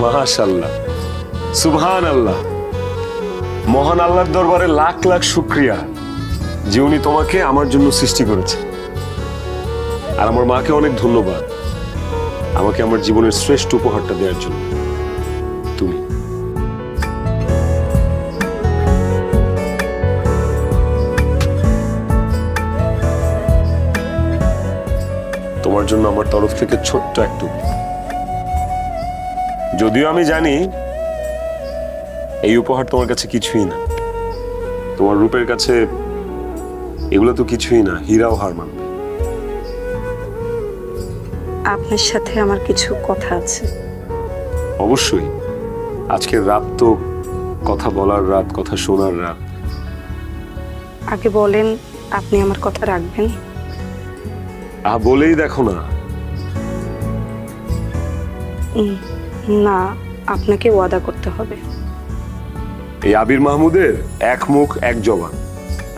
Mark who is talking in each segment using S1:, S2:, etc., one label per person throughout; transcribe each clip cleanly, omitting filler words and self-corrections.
S1: মাশাআল্লাহ, সুবহানাল্লাহ। মহান আল্লাহর দরবারে লাখ লাখ শুকরিয়া যে উনি তোমাকে আমার জন্য সৃষ্টি করেছে। আর আমার মাকে অনেক ধন্যবাদ আমাকে আমার জীবনের শ্রেষ্ঠ উপহারটা দেওয়ার জন্য। তুমি তোমার জন্য আমার তরফ থেকে ছোট্ট একটু, যদিও আমি জানি এই উপহার তোমার কাছে কিছুই না, তোমার রূপের কাছে এগুলো তো কিছুই না, হীরাও হার মানবে।
S2: আপনার সাথে আমার কিছু কথা আছে।
S1: অবশ্যই, আজকের রাত তো কথা বলার রাত, কথা শোনার রাত।
S2: আগে বলেন, আপনি আমার কথা রাখবেন?
S1: বলেই দেখো না।
S2: না, আপনাকে ওয়াদা করতে হবে।
S1: এই আবির মাহমুদের এক মুখ এক জবান,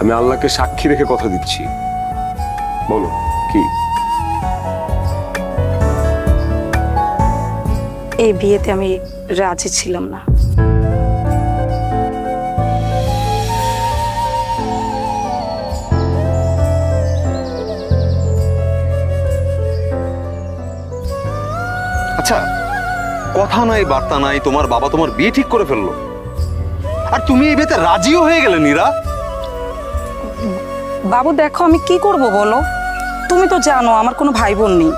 S1: আমি আল্লাহকে সাক্ষী রেখে কথা দিচ্ছি। বলো কি?
S2: এই বিয়েতে আমি রাজি ছিলাম না।
S3: আচ্ছা, কথা নাই বার্তা নাই, তোমার বাবা তোমার বিয়ে ঠিক করে ফেললো, আর তুমি এই বিয়েতে রাজিও হয়ে গেলে নীরা।
S2: বাবু দেখো, আমি কি করব বলো? তুমি তো জানো আমার কোনো ভাই বোন নেই,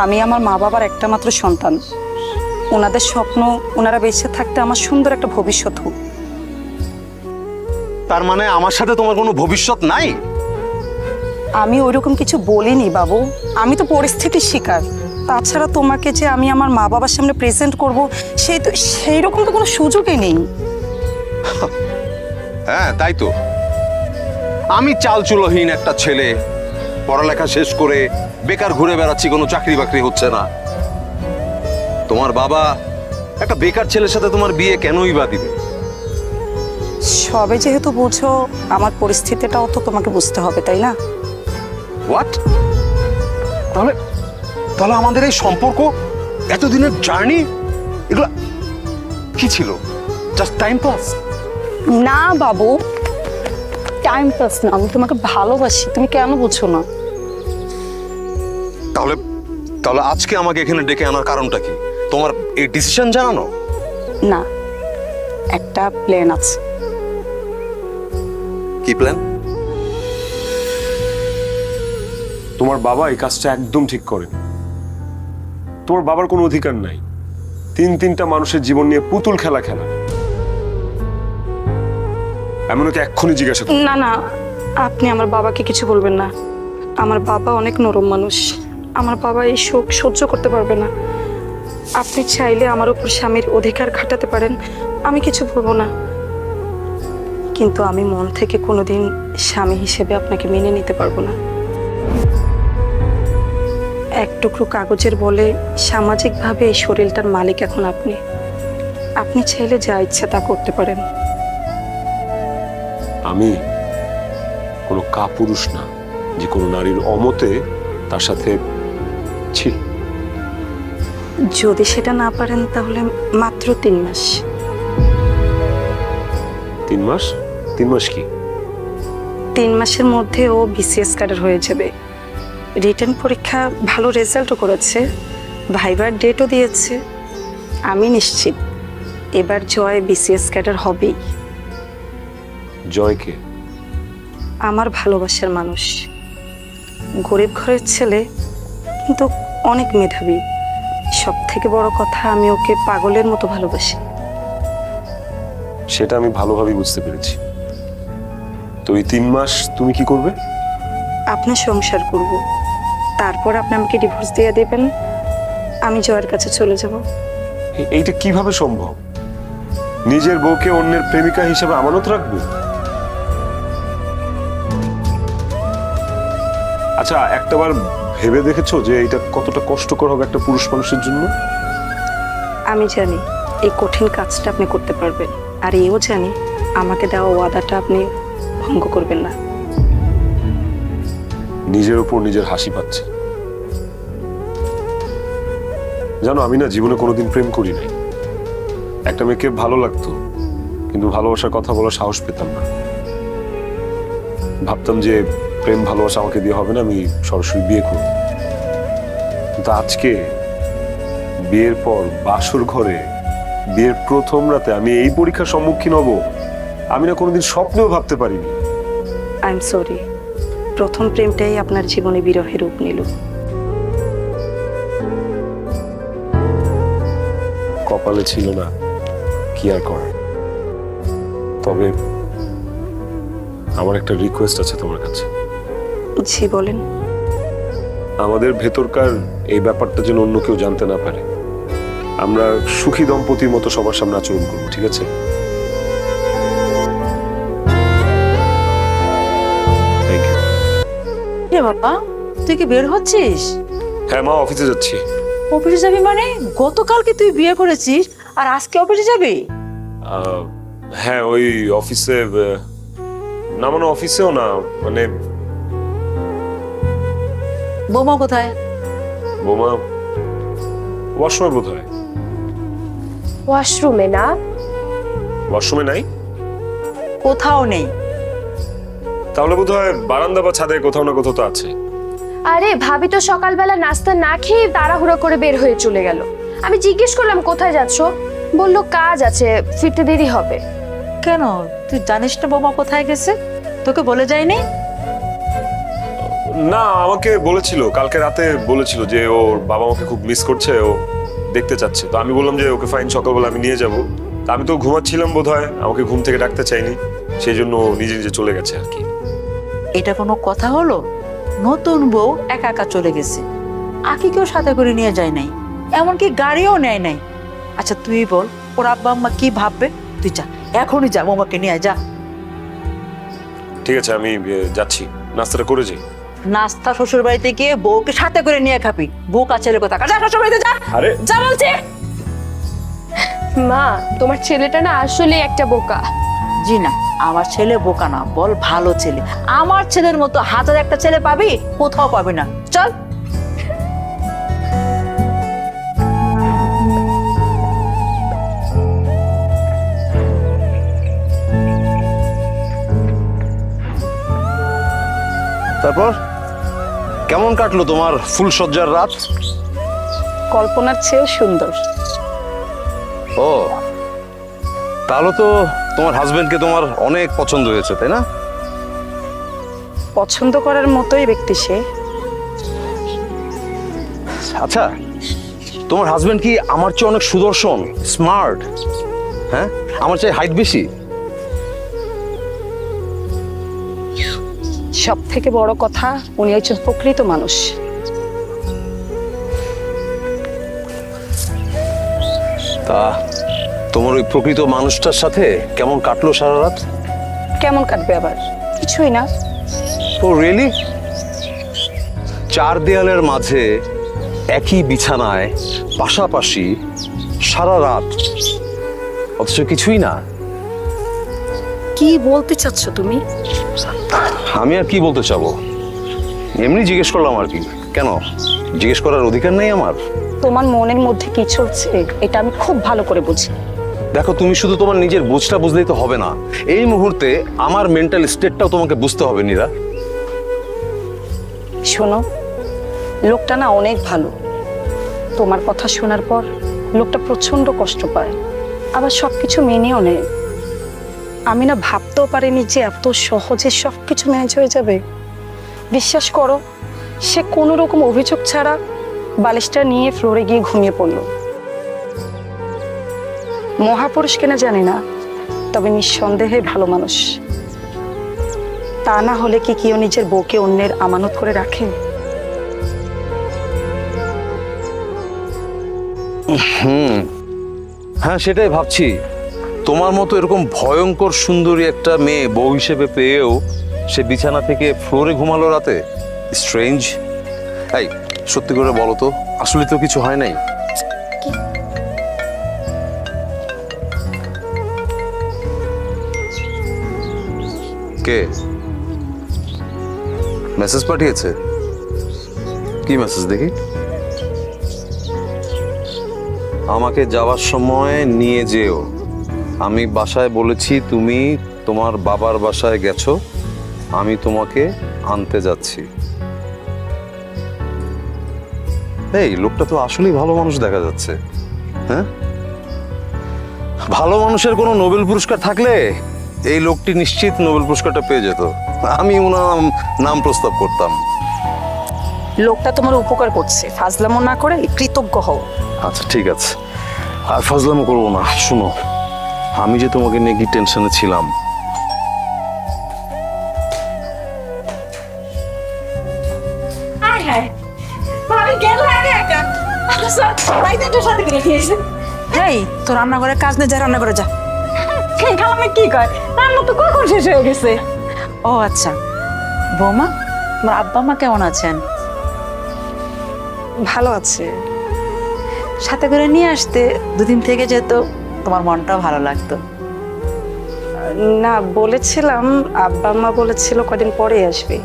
S2: আমি আমার মা বাবার একটা মাত্র সন্তান। ওনাদের স্বপ্ন ওনারা বেঁচে থাকতে আমার সুন্দর একটা ভবিষ্যৎ হোক।
S3: তার মানে আমার সাথে তোমার কোনো ভবিষ্যৎ নাই?
S2: আমি ওইরকম কিছু বলিনি বাবু, আমি তো পরিস্থিতির শিকার। তাছাড়া তোমাকে যে আমি আমার মা বাবার সামনে প্রেজেন্ট করব, সেই রকম তো কোনো সুযোগই নেই।
S3: হ্যাঁ তাই তো, আমি চালচুলোহীন একটা ছেলে, পড়ালেখা শেষ করে বেকার ঘুরে বেড়াচ্ছি, কোনো চাকরি বাকরি হচ্ছে না। তোমার বাবা একটা বেকার ছেলের সাথে তোমার বিয়ে কেনই বা দিবে?
S2: সবে যেহেতু বুঝো, আমার পরিস্থিতিটাও তো তোমাকে বুঝতে হবে, তাই না?
S3: হোয়াট? তাহলে তাহলে আমাদের এই সম্পর্ক, এতদিনের জার্নি, এগুলো কি ছিল? Just time pass?
S2: না বাবু, টাইম পাস না, আমি তোমাকে ভালোবাসি, তুমি কেন বুঝছো না?
S3: তাহলে তাহলে আজকে আমাকে এখানে ডেকে আনার কারণটা কি? তোমার এই ডিসিশন জানানো?
S2: না, একটা প্ল্যান আছে।
S3: কি প্ল্যান?
S1: তোমার বাবা এই কাজটা একদম ঠিক করেন। তোমার বাবার কোনো অধিকার নাই তিনটা মানুষের জীবন নিয়ে পুতুল খেলা খেলা। এমনকি এক্ষুনি জিজ্ঞাসা করো।
S2: না না, আপনি আমার বাবাকে কিছু বলবেন না। আমার বাবা অনেক নরম মানুষ, আমার বাবা এই শোক সহ্য করতে পারবে না। আপনি চাইলে আমার উপর স্বামীর অধিকার খাটাতে পারেন, আমি কিছু বলবো না। কিন্তু আমি মন থেকে কোনোদিন স্বামী হিসেবে আপনাকে মেনে নিতে পারবো না। এক টুকরো কাগজের বলে সামাজিকভাবে এই শরীরটার মালিক এখন আপনি। আপনি চাইলে যা ইচ্ছা তা করতে পারেন।
S1: আমি কোনো কাপুরুষ না যে কোনো নারীর অমতে তার সাথে ছি।
S2: যদি সেটা না পারেন তাহলে মাত্র 3 মাস।
S1: 3 মাস? 3 মাস কি?
S2: 3 মাসের মধ্যে ও বিসিএস ক্যাডার হয়ে যাবে। রিটেন পরীক্ষা ভালো রেজাল্টও করেছে, ভাইবার ডেটও দিয়েছে। আমি নিশ্চিত এবার জয় বিসিএস ক্যাডার হবেই।
S1: জয়কে?
S2: আমার ভালোবাসার মানুষ, গরিব ঘরের ছেলে, কিন্তু অনেক মেধাবী। সব থেকে বড় কথা, আমি ওকে পাগলের মতো ভালোবাসি।
S1: সেটা আমি ভালোভাবে বুঝতে পেরেছি। তো এই 3 মাস তুমি কি করবে?
S2: আপনার সংসার করব, তারপর আপনি আমাকে ডিভোর্স দিয়ে দেবেন, আমি জয়ের কাছে চলে যাব।
S1: এইটা কিভাবে সম্ভব? নিজের বউকে অন্যের প্রেমিকা হিসেবে আমানত রাখবো? আচ্ছা, একটাবার ভেবে দেখেছো যে এটা কতটা কষ্টকর হবে একটা পুরুষ মানুষের জন্য?
S2: আমি জানি এই কঠিন কাজটা আপনি করতে পারবেন, আর এও জানি আমাকে দেওয়া ওয়াদাটা আপনি ভঙ্গ করবেন না।
S1: নিজের উপর নিজের হাসি পাচ্ছে। জানো, আমি না জীবনে কোনোদিন প্রেম করি নাই, একটা মেয়েকে ভালো লাগতো, কিন্তু ভালোবাসার কথা বলার সাহস পেতাম না। ভাবতাম যে প্রেম ভালোবাসা আমাকে দিয়ে হবে না, আমি সরাসরি বিয়ে করব। কিন্তু আজকে বিয়ের পর বাসর ঘরে বিয়ের প্রথম রাতে আমি এই পরীক্ষার সম্মুখীন হব, আমি না কোনোদিন স্বপ্নেও ভাবতে পারিনি।
S2: আই এম সরি, প্রথম প্রেমটাই আপনার জীবনে বিরহের রূপ নিল।
S1: কপালে ছিল না, কি আর করার। তবে আমার একটা রিকোয়েস্ট আছে তোমার কাছে।
S2: জি বলেন।
S1: আমাদের ভেতরকার এই ব্যাপারটা যেন অন্য কেউ জানতে না পারে। আমরা সুখী দম্পতির মতো সবার সামনে আচরণ করবো, ঠিক আছে? Thank you.
S4: রে বাবা, তুই কি বের হচ্ছিস?
S1: হ্যাঁ মা, অফিসে যাচ্ছি।
S4: অফিসে যাবি মানে? গতকালকে তুই বিয়ে করেছিস আর আজকে অফিসে যাবি?
S1: হ্যাঁ, ওই অফিসে না, মানে অফিসেও না, মানে
S4: বৌমা কোথায়?
S1: বোমা ওয়াশরুমে বোধ হয়।
S5: ওয়াশরুমে না?
S1: ওয়াশরুমে নাই?
S4: কোথাও নেই।
S1: তাহলে বোধ হয় বারান্দা বা ছাদে কোথাও না কোথাও তো আছে।
S5: আরে ভাবি তো সকালবেলা নাস্তা না খেয়ে তাড়াহুড়ো করে বের হয়ে চলে গেল। আমি জিজ্ঞেস করলাম কোথায় যাচ্ছো, বললো কাজ আছে, ফিরতে দেরি হবে।
S4: কেন, তুই জানিস না বৌমা কোথায় গেছে? তোকে বলে যায়নি?
S1: না, আমাকে বলেছিল, কালকে রাতে বলেছিল যে ওর বাবা মাকে খুব মিস করছে, ও দেখতে চাচ্ছে। তো আমি বললাম যে ওকে ফাইন, সকালবেলা আমি নিয়ে যাব। তা আমি তো ঘুমাচ্ছিলাম বোধ হয়, আমাকে ঘুম থেকে ডাকতে চাইনি, সেই জন্য নিজে নিজে চলে গেছে আর কি।
S4: এটা কোনো কথা হলো? নতুন বউ একা একা চলে গেছে, আকিকেও সাথে করে নিয়ে যায় নাই, এমনকি গাড়িও নেয় নাই। আচ্ছা তুই বল, ওর আব্বা আম্মা কি ভাববে? তুই যা, এখনই যা, বৌমাকে নিয়ে আয়, যা।
S1: ঠিক আছে, আমি যাচ্ছি, নাস্তাটা করে যাই।
S4: নাস্তা শ্বশুর বাড়িতে গিয়ে বউকে সাথে করে নিয়ে খাবি, বউ কাছের কথা। যা শ্বশুর বাড়িতে যা,
S1: আরে
S4: যা বলছে।
S5: মা, তোমার ছেলেটা না আসলে একটা বোকা।
S4: জি না, আমার ছেলে বোকা না, বল ভালো ছেলে। আমার ছেলের মতো হাজার একটা ছেলে পাবি, কোথাও পাবি না। চল।
S3: তারপর কেমন কাটলো তোমার ফুলসজ্জার রাত?
S2: কল্পনার চেয়েও সুন্দর।
S3: ও, তাহলে তো তোমার হাজবেন্ডকে তোমার অনেক পছন্দ হয়েছে, তাই না?
S2: পছন্দ করার মতোই ব্যক্তি সে।
S3: আচ্ছা, তোমার হাজবেন্ড কি আমার চেয়ে অনেক সুদর্শন, স্মার্ট? হ্যাঁ, আমার চেয়ে হাইট বেশি?
S2: সব থেকে বড় কথা, উনি একজন প্রকৃত মানুষ।
S3: তা তোমার ওই প্রকৃত মানুষটার সাথে কেমন কাটলো সারা রাত?
S2: কেমন কাটবে আবার? কিছুই না।
S3: ও রিয়েলি? চার দেয়ালের মাঝে একই বিছানায় পাশাপাশি সারা রাত, অথচ কিছুই না?
S2: কি বলতে চাচ্ছ তুমি?
S3: আমি আর কি বলতে চাবো, এমনি জিজ্ঞেস করলাম আর কি। কেন, জিজ্ঞেস করার অধিকার নেই আমার?
S2: তোমার মনের মধ্যে কি চলছে এটা আমি খুব ভালো করে বুঝি।
S3: দেখো, তুমি শুধু তোমার নিজের বুঝটা বুঝলেই তো হবে না, এই মুহূর্তে আমার মেন্টাল স্টেটটাও তোমাকে বুঝতে হবে নীরা।
S2: শোনো, লোকটা না অনেক ভালো। তোমার কথা শোনার পর লোকটা প্রচন্ড কষ্ট পায়, আবার সবকিছু মেনেও নেয়। আমি না ভাবতেও পারিনি যে এত সহজে সবকিছু ম্যানেজ হয়ে যাবে। বিশ্বাস করো, সে কোনো রকম অভিযোগ ছাড়া বালিশটা নিয়ে ফ্লোরে গিয়ে ঘুমিয়ে পড়ল। মহাপুরুষ কিনা জানি না, তবে নিঃসন্দেহে ভালো মানুষ। তা না হলে কি কেউ নিজের বউকে অন্যের আমানত করে রাখে?
S3: হ্যাঁ, সেটাই ভাবছি। তোমার মতো এরকম ভয়ঙ্কর সুন্দরী একটা মেয়ে বউ হিসেবে পেয়েও সে বিছানা থেকে ফ্লোরে ঘুমালো রাতে। স্ট্রেঞ্জ। এই, সত্যি করে বলো তো, আসলে তো কিছু হয় নাই? কে মেসেজ পাঠিয়েছে? কি মেসেজ দেখি? আমাকে যাওয়ার সময় নিয়ে যেও। আমি বাসায় বলেছি তুমি তোমার বাবার বাসায় গেছো, আমি তোমাকে আনতে যাচ্ছি। এই লোকটা তো আসলেই ভালো মানুষ দেখা যাচ্ছে। হ্যাঁ, ভালো মানুষের কোনো নোবেল পুরস্কার থাকলে এই লোকটি নিশ্চিত নোবেল পুরস্কারটা পেয়ে যেত। আমি ওনার নাম প্রস্তাব করতাম।
S2: লোকটা তোমার উপকার করছে, ফাজলামো না করে কৃতজ্ঞ হও।
S3: আচ্ছা ঠিক আছে, আর ফাজলামো করবো না। শুনো, আমি যে তোমাকে নিয়ে কি টেনশনে ছিলাম।
S4: এই তো রান্নাঘরে কাজ নেই, যা রান্না করে যা।
S2: খালামে কি কয়, রান্না তো কখন শেষ হয়ে গেছে।
S4: ও আচ্ছা, বৌমা তোমার আব্বা মা কেমন আছেন?
S2: ভালো আছে।
S4: সাথে করে নিয়ে আসতে, দুদিন থেকে যেত তোমার মনটাও ভালো লাগতো।
S2: না, বলেছিলাম, আব্বা মা বলেছিল কদিন পরে আসবে।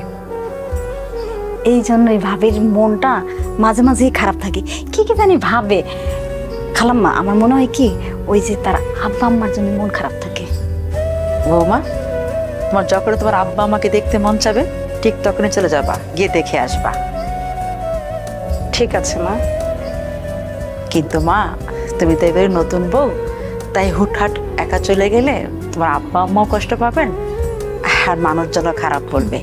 S6: এই জন্যই ভাবির মনটা মাঝে মাঝেই খারাপ থাকে, কি কি জানি ভাবে। খালাম্মা, আমার মনে হয় কি ওই যে তার আব্বা আম্মার জন্য মন খারাপ থাকে।
S4: বৌমা, তোমার যখন তোমার আব্বা আমাকে দেখতে মন চাবে ঠিক তখনই চলে যাবা, গিয়ে দেখে আসবা।
S2: ঠিক আছে মা।
S4: কিন্তু মা, তুমি তো এবারে নতুন বউ, তাই হুটহাট একা চলে গেলে তোমার আব্বা আম্মাও কষ্ট পাবেন আর মানুষজনও খারাপ বলবে।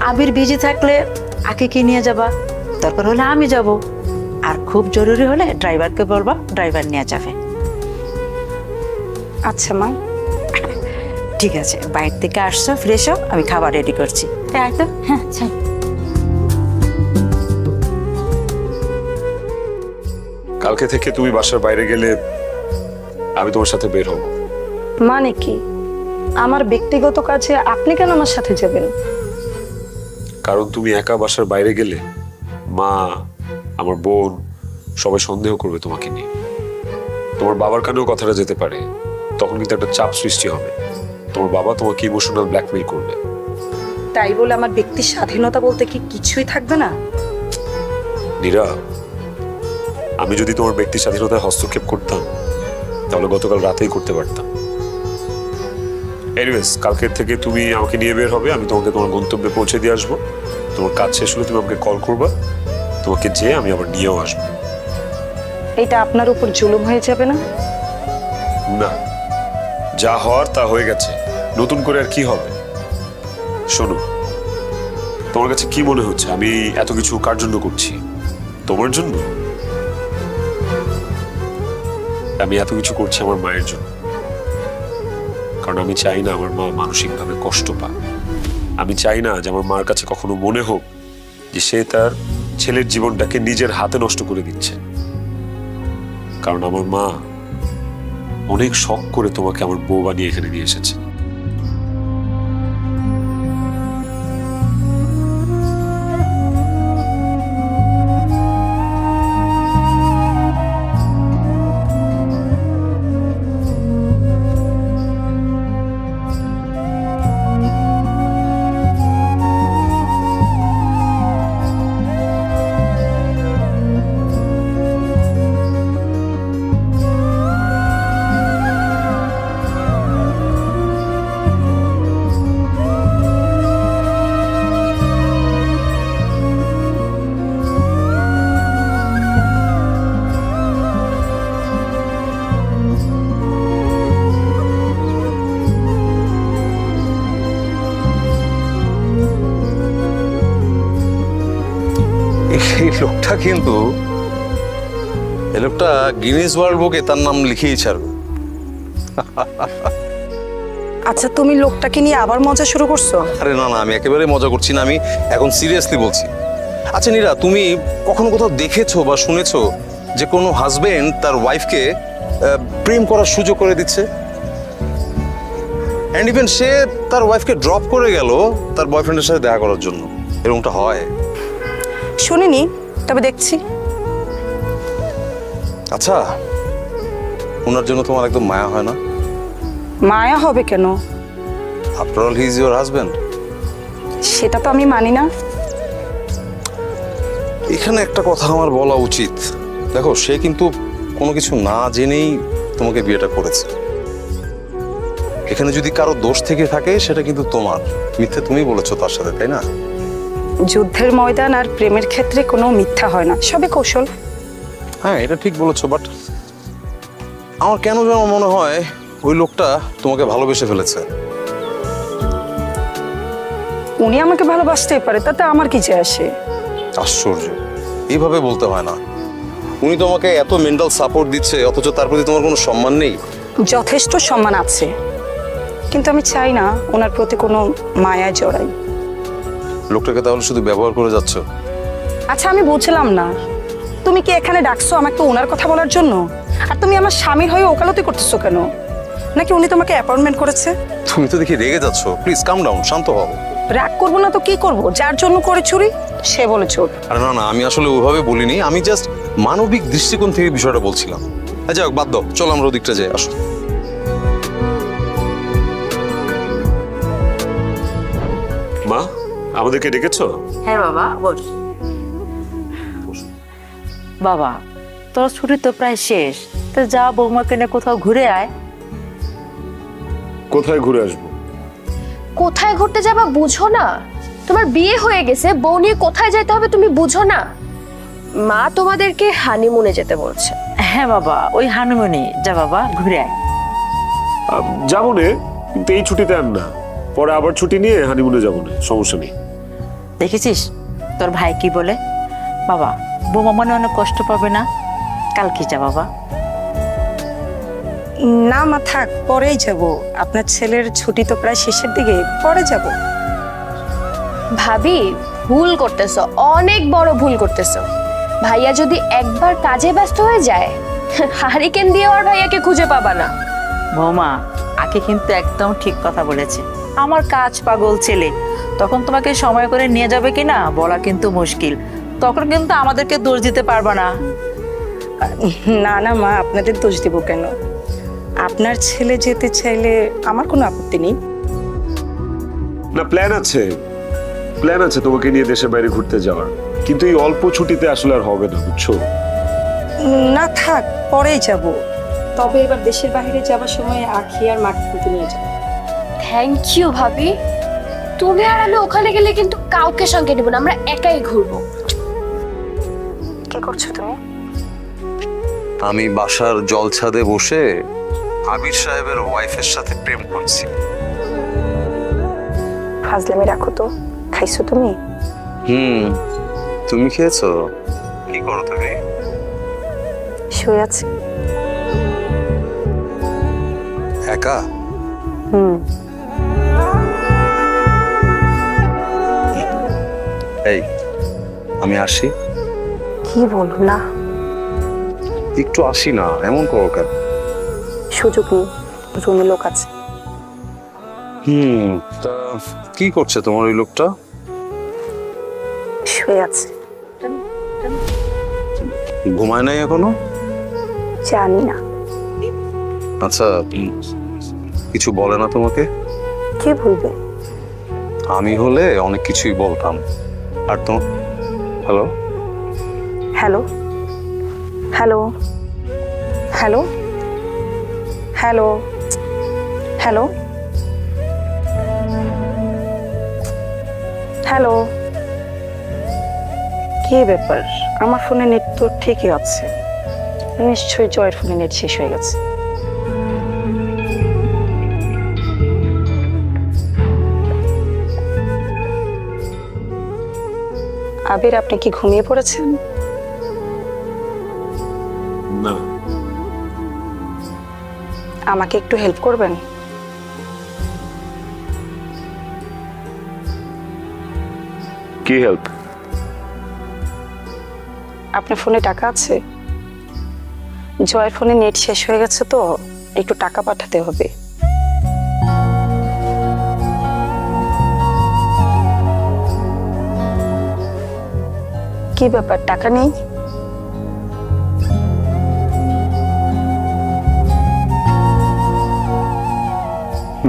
S4: আবির বিজি থাকলে আকিকে নিয়ে যাবা, দরকার হলে আমি যাব, আর খুব জরুরি হলে ড্রাইভারকে বলবা, ড্রাইভার নিয়ে যাবে।
S2: আচ্ছা মা।
S4: ঠিক আছে, বাইরে থেকে আসছো, ফ্রেশ হও, আমি খাবার রেডি করছি। এই তো।
S6: হ্যাঁ চল।
S1: কালকে থেকে তুমি বাসার বাইরে গেলে আমি তোমার সাথে বের হব।
S2: মানে কি? আমার ব্যক্তিগত কাজে আপনি কেন আমার সাথে যাবেন?
S1: কারণ তুমি একা বাসার বাইরে গেলে মা, আমার বোন সবাই সন্দেহ করবে তোমাকে নিয়ে। তোমার বাবার কানেও কথাটা যেতে পারে, তখন কিন্তু একটা চাপ সৃষ্টি হবে। তোমার বাবা তোমাকে ইমোশনাল ব্ল্যাকমেইল করবে।
S2: তাই বলে আমার ব্যক্তির স্বাধীনতা বলতে কি কিছুই থাকবে না?
S1: নীরা, আমি যদি তোমার ব্যক্তির স্বাধীনতায় হস্তক্ষেপ করতাম তাহলে গতকাল রাতেই করতে পারতাম। এনিওয়েজ, কালকের থেকে তুমি আমাকে নিয়ে বের হবে, আমি তোমাকে তোমার গন্তব্যে পৌঁছে দিয়ে আসবো। তোমার কাজ শেষ হলে তুমি আমাকে কল করবা, তোমাকে যেয়ে আমি আবার নিয়েও আসবো।
S2: এটা আপনার উপর জুলুম হয়ে যাবে না?
S1: না, যা হওয়ার তা হয়ে গেছে, নতুন করে আর কি হবে? শোনো, তোমার কাছে কি মনে হচ্ছে আমি এত কিছু কার জন্য করছি? তোমার জন্য? আমি এত কিছু করছি আমার মায়ের জন্য। কারণ আমি চাই না আমার মা মানসিকভাবে কষ্ট পাক। আমি চাই না যে আমার মার কাছে কখনো মনে হোক যে সে তার ছেলের জীবনটাকে নিজের হাতে নষ্ট করে দিচ্ছে। কারণ আমার মা অনেক শখ করে তোমাকে আমার বউ বানিয়ে এখানে নিয়ে এসেছে।
S3: এই লোকটা কিন্তু, এই লোকটা গিনেস ওয়ার্ল্ড বুকে তার নাম লিখেই ছাড়বে।
S2: আচ্ছা, তুমি লোকটাকে নিয়ে আবার মজা শুরু করছো?
S3: আরে না না, আমি একেবারে মজা করছি না, আমি এখন সিরিয়াসলি বলছি। আচ্ছা নীরা, তুমি কখনো কোথাও দেখেছো বা শুনেছো যে কোনো হাজবেন্ড তার ওয়াইফকে প্রেম করার সুযোগ করে দিচ্ছে? অ্যান্ড ইভেন সে তার ওয়াইফকে ড্রপ করে গেল তার বয়ফ্রেন্ডের সাথে দেখা করার জন্য। এরকমটা হয়?
S2: শুনিনি, তবে দেখছি।
S3: আচ্ছা, ওনার জন্য তোমার একদম মায়া হয় না?
S2: মায়া হবে কেন?
S3: After all he is your husband.
S2: সেটা তো আমি মানি না।
S3: এখানে একটা কথা আমার বলা উচিত। দেখো, সে কিন্তু কোনো কিছু না জেনেই তোমাকে বিয়েটা করেছে। এখানে যদি কারো দোষ থেকে থাকে সেটা কিন্তু তোমার। মিথ্যে তুমি বলেছো তার সাথে, তাই না?
S2: যুদ্ধের ময়দান আর প্রেমের ক্ষেত্রে কোনো মিথ্যা হয় না, সবই কৌশল।
S3: হ্যাঁ, এটা ঠিক বলেছো, বাট আমার কেন যেন মনে হয় ওই লোকটা তোমাকে ভালোবেসে ফেলেছে।
S2: উনি আমাকে ভালোবাসতেই পারে, তাতে আমার কি যায় আসে?
S3: আশ্চর্য, এইভাবে বলতে হয় না। উনি তোমাকে এত মেন্টাল সাপোর্ট দিচ্ছে, অথচ তার প্রতি তোমার কোনো সম্মান নেই।
S2: যথেষ্ট সম্মান আছে, কিন্তু আমি চাই না ওনার প্রতি কোনো মায়ায় জড়াই।
S3: লোকটাকে তাহলে শুধু ব্যবহার করে যাচ্ছ?
S2: আচ্ছা, আমি বুঝলাম না, তুমি কি এখানে ডাকছো আমাকে ওনার কথা বলার জন্য? আর তুমি আমার স্বামীর হয়ে ওকালতি করতেছো কেন? নাকি উনি তোমাকে অ্যাপয়েন্টমেন্ট করেছে?
S3: তুমি তো দেখি রেগে যাচ্ছ। প্লিজ কাম ডাউন, শান্ত হও।
S2: রাগ করবো না তো কি করব? যার জন্য করে চুরি সে বলে চোর।
S3: আরে না না, আমি আসলে ওইভাবে বলিনি, আমি জাস্ট মানবিক দৃষ্টিকোণ থেকে বিষয়টা বলছিলাম। যাই হোক, বাদ দাও, চলো আমরা ওদিকটা যাই। আসো।
S1: মা, আমাদেরকে ডেকেছো?
S4: হ্যাঁ বাবা, বস। বাবা, তোর ছুটি তো প্রায় শেষ, তো যা বৌমাকে নিয়ে কোথাও ঘুরে আয়।
S1: কোথায় ঘুরে আসবো?
S5: কোথায় ঘুরতে যাবা বুঝো না? তোমার বিয়ে হয়ে গেছে, বউ নিয়ে কোথায় যেতে হবে তুমি বুঝো না? মা তোমাদেরকে হানিমুনে যেতে বলছে।
S4: হ্যাঁ বাবা, ওই হানুমনি যা বাবা, ঘুরে আয়।
S1: যাবো নে, কিন্তু এই ছুটিতে আর না। পরে আবার ছুটি নিয়ে হানিমুনে যাবো না, সমস্যা নেই।
S4: দেখেছিস তোর ভাই কি বলে? বাবা, বৌমা মনে অনেক কষ্ট পাবে না? কালকে যা বাবা।
S2: না মা, থাক, পরেই যাব। আপনার ছেলের ছুটি তো প্রায় শেষের দিকে, পরে যাব।
S5: ভাবি, ভুল করতেছো, অনেক বড় ভুল করতেছো। ভাইয়া যদি একবার কাজে ব্যস্ত হয়ে যায়, হারিকেন দিয়ে আর ভাইয়াকে খুঁজে পাবা না।
S4: বৌমা, আকে কিন্তু একদম ঠিক কথা বলেছে। আমার কাজ পাগল ছেলে, তখন তোমাকে সময় করে নিয়ে যাবে কিনা বলা কিন্তু মুশকিল। তখন কিন্তু আমাদেরকে দোষ দিতে পারবা না।
S2: না না মা, আপনাদের দোষ দেব কেন? আপনার ছেলে যেতে চাইলে আমার কোনো আপত্তি নেই।
S1: না, প্ল্যান আছে তোমাকে নিয়ে দেশের বাইরে ঘুরতে যাওয়ার, কিন্তু এই অল্প ছুটিতে আসলে আর হবে না, বুঝছো?
S2: না থাক, পরেই যাব। তবে এবার দেশের বাইরে যাওয়ার সময় আখি আর মাকে কিন্তু নিয়ে যাব।
S5: থ্যাংক ইউ ভাবি। তুমি আর আমি ওখানে গেলে কিন্তু কাউকে সঙ্গে নেব না, আমরা একাই ঘুরবো।
S2: কি করছো তুমি?
S3: আমি বাসার জলছাদে বসে আবির সাহেবের ওয়াইফের সাথে প্রেম করছি।
S2: ফাজলামি রাখো তো। খাইছো তুমি?
S3: তুমি খেয়েছো? কি করো তুমি?
S2: শুয়ে আছি।
S3: একা? এই, আমি আসি।
S2: কি বলো না?
S3: একটু আসি না, এমন করো কেন?
S2: সুযোগ নেই, রুমে লোক আছে।
S3: তা কি করছে তোমার ওই লোকটা?
S2: শুয়ে আছে।
S3: ঘুমায় নাই এখনো?
S2: জানি না।
S3: আচ্ছা, কিছু বলে না তোমাকে?
S2: কে বলবে?
S3: আমি হলে অনেক কিছুই বলতাম। আর তো hello
S2: hello hello hello hello hello hello. কি ব্যাপার? আমার ফোনে নেট তো ঠিকই আছে, নিশ্চয়ই জয়ের ফোনে নেট শেষ হয়ে গেছে। আবির, আপনি কি ঘুমিয়ে পড়েছেন?
S1: না।
S2: আমাকে একটু হেল্প করবেন?
S1: কি হেল্প?
S2: আপনার ফোনে টাকা আছে? জয়ের ফোনে নেট শেষ হয়ে গেছে তো, একটু টাকা পাঠাতে হবে। কি ব্যাপার, টাকা নেই?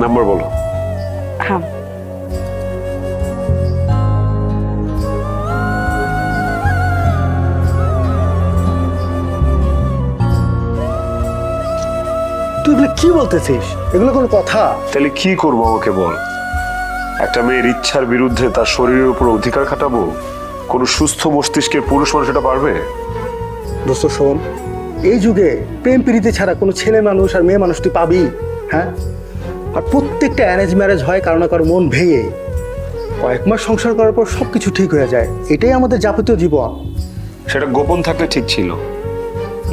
S1: নাম্বার বলো।
S2: হ্যাঁ,
S7: কি বলতেছিস? এগুলো কোনো কথা?
S1: তাহলে কি করবো আমাকে বল? একটা মেয়ের ইচ্ছার বিরুদ্ধে তার শরীরের উপর অধিকার খাটাবো? কোনো সুস্থ মস্তিষ্কের পুরুষ মানুষ এটা পারবে?
S7: দোস্ত শোন, এই যুগে প্রেম প্রীতি ছাড়া কোনো ছেলে মানুষ আর মেয়ে মানুষ তুই পাবি? হ্যাঁ, আর প্রত্যেকটা অ্যারেঞ্জ ম্যারেজ হয় কারো না কারো মন ভেঙে। কয়েক মাস সংসার করার পর সব কিছু ঠিক হয়ে যায়। এটাই আমাদের যাবতীয় জীবন।
S1: সেটা গোপন থাকলে ঠিক ছিল।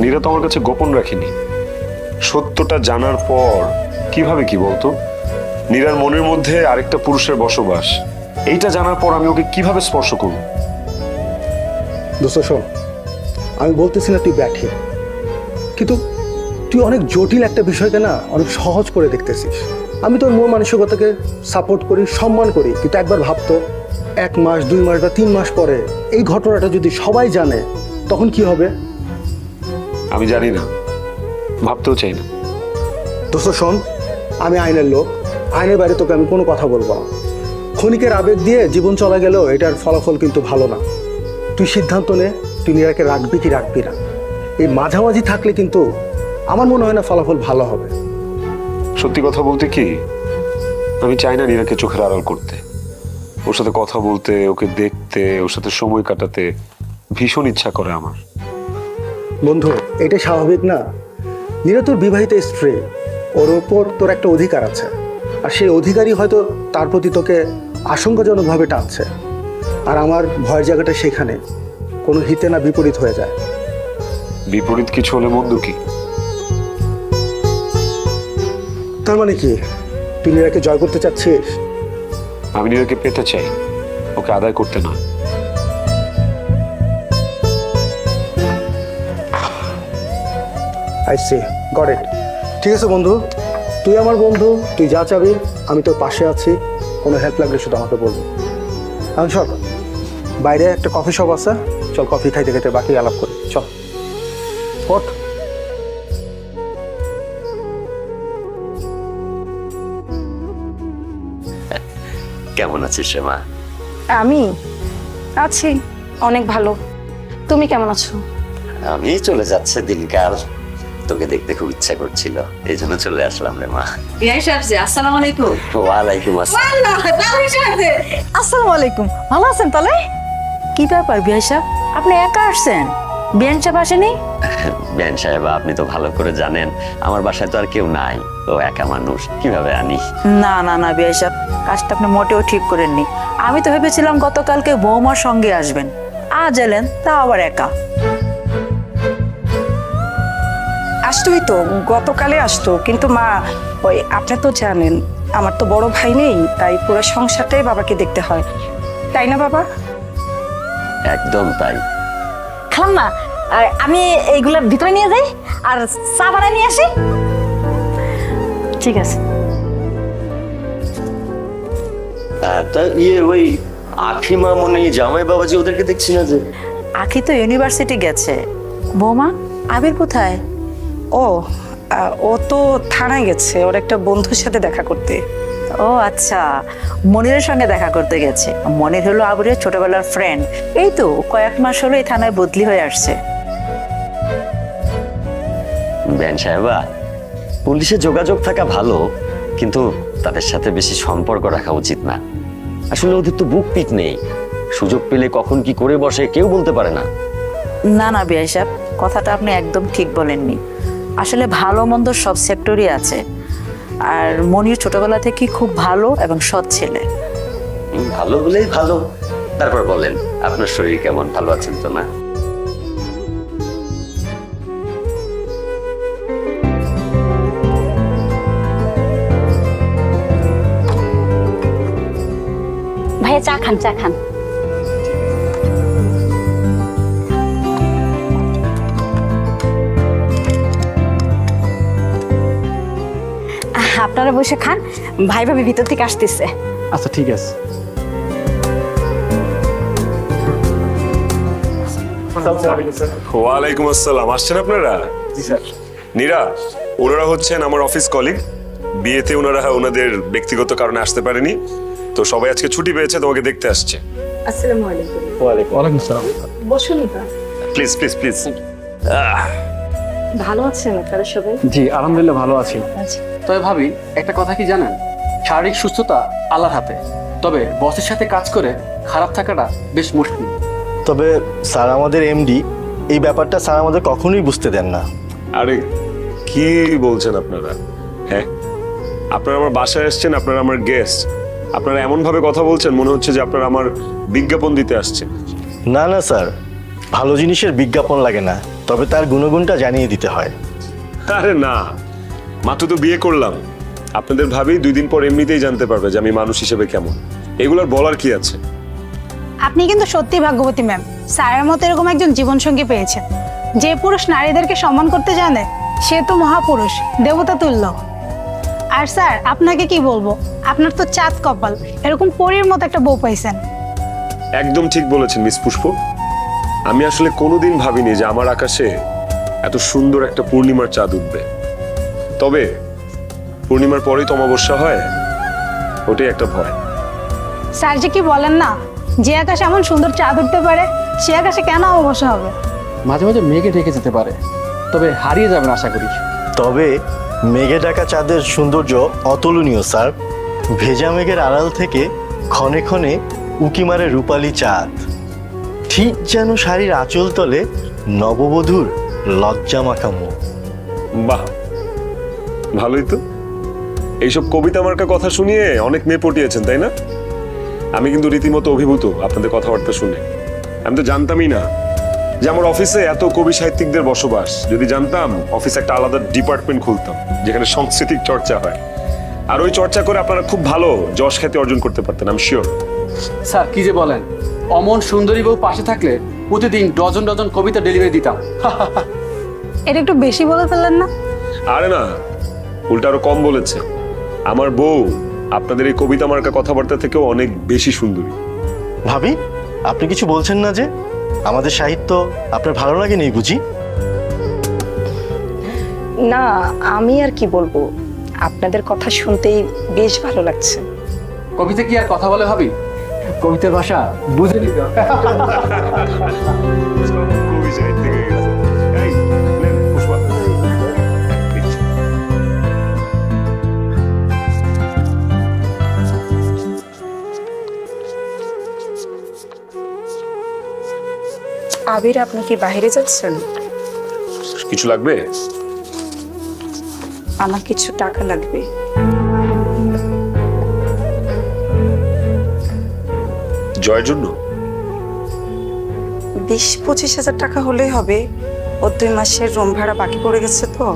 S1: নীরা তো আমার কাছে গোপন রাখিনি। সত্যটা জানার পর কিভাবে কি বলতো? নীরার মনের মধ্যে আরেকটা পুরুষের বসবাস, এইটা জানার পর আমি ওকে কিভাবে স্পর্শ করব?
S7: দোস্ত শোন, আমি বলতেছি না তুই ব্যাঠে, কিন্তু তুই অনেক জটিল একটা বিষয়কে না অনেক সহজ করে দেখতেছিস। আমি তোর মন মানসিকতাকে সাপোর্ট করি, সম্মান করি, কিন্তু একবার ভাবতো 1 মাস 2 মাস বা 3 মাস পরে এই ঘটনাটা যদি সবাই জানে তখন কি হবে?
S1: আমি জানি না, ভাবতেও চাই না।
S7: দোস্ত শোন, আমি আইনের লোক, আইনের বাইরে তোকে আমি কোনো কথা বলবো না। ক্ষণিকের আবেগ দিয়ে জীবন চলা গেলেও এটার ফলাফল কিন্তু ভালো না। তুই সিদ্ধান্ত নে, তুই নীরাকে রাখবি কি রাখবি না। এই মাঝামাঝি থাকলে কিন্তু আমার মনে হয় না ফলাফল ভালো হবে।
S1: সত্যি কথা বলতে কি, আমি চাই না নীরাকে চোখের আড়াল করতে। ওর সাথে কথা বলতে, ওকে দেখতে, ওর সাথে সময় কাটাতে ভীষণ ইচ্ছা করে আমার।
S7: বন্ধু, এটা স্বাভাবিক না? নীরা তোর বিবাহিত স্ত্রী, ওর ওপর তোর একটা অধিকার আছে, আর সেই অধিকারই হয়তো তার প্রতি তোকে আশঙ্কাজনকভাবে টানছে। আর আমার ভয়ের জায়গাটা সেখানে, কোনো হিতে না বিপরীত হয়ে যায়।
S1: বিপরীত কিছু হলে মন্দ কি?
S7: তার মানে কি তুই নীরাকে জয় করতে চাচ্ছিস?
S1: আমি নীরাকে পেতে চাই, ওকে আদায় করতে না।
S7: I see, got it. ঠিক আছে বন্ধু, তুই আমার বন্ধু, তুই যা চাবি আমি তোর পাশে আছি। কোনো হেল্প লাগলে শুধু আমাকে বলবি। এখন চল, বাইরে একটা কফি শপ আছে, চল কফি খাইতে খাইতে বাকি আলাপ করি। চল ওঠ।
S8: কেমন আছিস রে মা?
S2: আমি আছি অনেক ভালো। তুমি কেমন আছো?
S8: আমি চলে যাচ্ছে দিনকাল, তোকে দেখতে খুব ইচ্ছা করছিল, এই জন্য চলে আসলাম রে মা।
S4: আসসালামু আলাইকুম।
S8: ওয়ালাইকুম আসসালাম।
S4: আসসালামু আলাইকুম। ভালো আছেন তাহলে? কি ব্যাপার বিয়াই সাহেব, আপনি একা আসছেন? বিয়ান সাহেব আসেনি?
S8: বেন সাহেব, আপনি তো ভালো করে জানেন আমার বাসায় তো আর কেউ নাই, ও একা মানুষ, কিভাবে আনি?
S4: না না না বিয়াই সাহেব, কাজটা আপনি মোটেও ঠিক করেননি। আমি তো ভেবেছিলাম গতকালকে বৌমার সঙ্গে আসবেন, আজ এলেন তা আবার একা।
S2: আসতোই তো, গতকালে আসতো, কিন্তু মা ওই আপনি তো জানেন আমার তো বড় ভাই নেই, তাই পুরো সংসারটাই বাবাকে দেখতে হয়, তাই না বাবা?
S8: একদম তাই।
S6: খালাম্মা, আর আমি এইগুলা ভিতরে নিয়ে যাই আর চা বানায় নিয়ে আসি।
S4: ঠিক আছে।
S8: তা ওই আখিমা মনে জামাই বাবাজি ওদেরকে দেখছি না যে?
S4: আখি তো ইউনিভার্সিটি গেছে। বৌমা, আবির কোথায়?
S2: ও ও তো থানায় গেছে ওর একটা বন্ধুর সাথে দেখা করতে।
S4: ও আচ্ছা, মনিরের সঙ্গে দেখা করতে গেছে। মনির হলো আবিরের ছোটবেলার ফ্রেন্ড, এই তো কয়েক মাস হলো এই থানায় বদলি হয়ে আসছে।
S8: বেন সাহেবা, পুলিশে যোগাযোগ থাকা ভালো, কিন্তু তাদের সাথে বেশি সম্পর্ক রাখা উচিত না। আসলে ওদের তো বুক পিট নেই, সুযোগ পেলে কখন কি করে বসে কেউ বলতে পারে না।
S4: না না বিয়াই সাহেব, কথাটা আপনি একদম ঠিক বলেননি। আসলে ভালো মন্দ সব সেক্টরই আছে, আর মনির ছোটবেলা থেকে খুব ভালো এবং সৎ ছেলে।
S8: ভালো হলেই ভালো। তারপর বলেন, আপনার শরীর কেমন? ভালো আছেন তো না?
S6: ভাইয়া চা খান, চা খান। আপনারা বসে খান, ভাই ভাবি ভিতর থেকে আসতেছে।
S7: আচ্ছা ঠিক আছে।
S1: ওয়ালাইকুম আসসালাম। আসছেন আপনারা?
S7: জি স্যার।
S1: নীরা, ওনারা হচ্ছেন আমার অফিস কলিগ। বিয়েতে ওনারা ওনাদের ব্যক্তিগত কারণে আসতে পারেনি, তো সবাই আজকে ছুটি পেয়েছে, তোমাকে দেখতে আসছে।
S2: আসসালামু আলাইকুম।
S7: ওয়ালাইকুম আসসালাম।
S2: বসুন না।
S1: Please please please.
S2: ভালো আছেন আপনারা সবাই?
S9: জি আলহামদুলিল্লাহ ভালো আছি।
S2: আচ্ছা।
S9: তবে ভাবি একটা কথা কি জানেন, শারীরিক সুস্থতা আল্লাহর হাতে, তবে বসের সাথে কাজ করে খারাপ থাকাটা বেশ মুশকিল।
S10: তবে স্যার আমাদের এমডি এই ব্যাপারটা স্যার আমাদের কখনোই বুঝতে দেন না।
S1: আরে কি বলছেন আপনারা? হ্যাঁ, আপনারা আমার বাসায় এসেছেন, আপনারা আমার গেস্ট, আপনারা এমন ভাবে কথা বলছেন মনে হচ্ছে যে আপনারা আমার বিজ্ঞাপন দিতে আসছেন।
S10: না না স্যার, ভালো জিনিসের বিজ্ঞাপন লাগে না, তবে তার গুণগুণটা জানিয়ে দিতে হয়।
S1: আরে না, মাত্র তো বিয়ে করলাম, আপনাদের ভাবেই 2 দিন পর এমনিতেই জানতে পারবে যে আমি মানুষ হিসেবে কেমন। এগুলোর বলার কি আছে?
S11: আপনি কিন্তু সত্যি ভাগ্যবতী ম্যাম, স্যারের মতো এরকম একজন জীবনসঙ্গী পেয়েছেন। যে পুরুষ নারীদেরকে সম্মান করতে জানে সে তো মহাপুরুষ, দেবতা তুল্য। আর স্যার আপনাকে কি বলবো, আপনার তো চাঁদ কপাল, এরকম পরীর মতো একটা বউ পাইছেন।
S1: একদম ঠিক বলেছেন মিস পুষ্প। আমি আসলে কোনোদিন ভাবিনি যে আমার আকাশে এত সুন্দর একটা পূর্ণিমার চাঁদ উঠবে। তবে পূর্ণিমার পরেই তো অমাবস্যা হয়, ওটাই একটা ভয়।
S11: স্যার যে কি বলেন না, যে আকাশে এমন সুন্দর চাঁদ উঠতে পারে সে আকাশে কেন অবসর হবে?
S9: মাঝে মাঝে মেঘে ঢেকে যেতে পারে, তবে হারিয়ে যাবেন আশা করি।
S10: তবে মেঘে ঢাকা চাঁদের সৌন্দর্য অতুলনীয় স্যার। ভেজা মেঘের আড়াল থেকে ক্ষণে ক্ষণে উঁকি মারে রূপালী চাঁদ, ঠিক যেন শাড়ির আঁচল তলে নববধূর লজ্জা মাখা মুখ।
S1: বাহ, ভালোই তো। এইসব কবিতা মার্কা কথা শুনিয়ে অনেক মেয়ে পটিয়েছেন, তাই না? আমি কিন্তু রীতিমতো অভিভূত আপনাদের কথাবার্তা শুনে। আমি তো জানতামই না যে আমার অফিসে এত কবি সাহিত্যিকদের বসবাস। যদি জানতাম, অফিসে একটা আলাদা ডিপার্টমেন্ট খুলতাম যেখানে সাংস্কৃতিক চর্চা হয়, আর ওই চর্চা করে আপনারা খুব ভালো যশ খ্যাতি অর্জন করতে পারতেন, আমি শিওর।
S9: স্যার কি যে বলেন, অমন সুন্দরী বউ পাশে থাকলে প্রতিদিন ডজন ডজন কবিতা ডেলিভারি দিতাম।
S11: এটা একটু বেশি বলে ফেললেন না?
S1: আরে না, উল্টা আরো কম বলেছে। আমার বউ আপনাদের এই কবিতা মার্কা কথাবার্তা থেকেও অনেক বেশি সুন্দরী।
S10: ভাবি, আপনি কিছু বলছেন না যে? আমাদের সাহিত্য আপনার ভালো লাগে নেই বুঝি?
S2: না, আমি আর কি বলবো, আপনাদের কথা শুনতেই বেশ ভালো লাগছে।
S9: কবিতা কি আর কথা বলে ভাবি? কবিতার ভাষা বুঝে নিতে হবে।
S1: কবি সাহিত্যিক হয়ে গেছে। এই, নেন, পুষ্পা।
S2: আবির, আপনি কি বাইরে যাচ্ছেন?
S1: কিছু লাগবে?
S2: আমার কিছু টাকা লাগবে।
S1: জয়ের জন্য?
S2: 20-25 হাজার টাকা হলেই হবে। ওর 2 মাসের রুম ভাড়া বাকি পড়ে গেছে তো,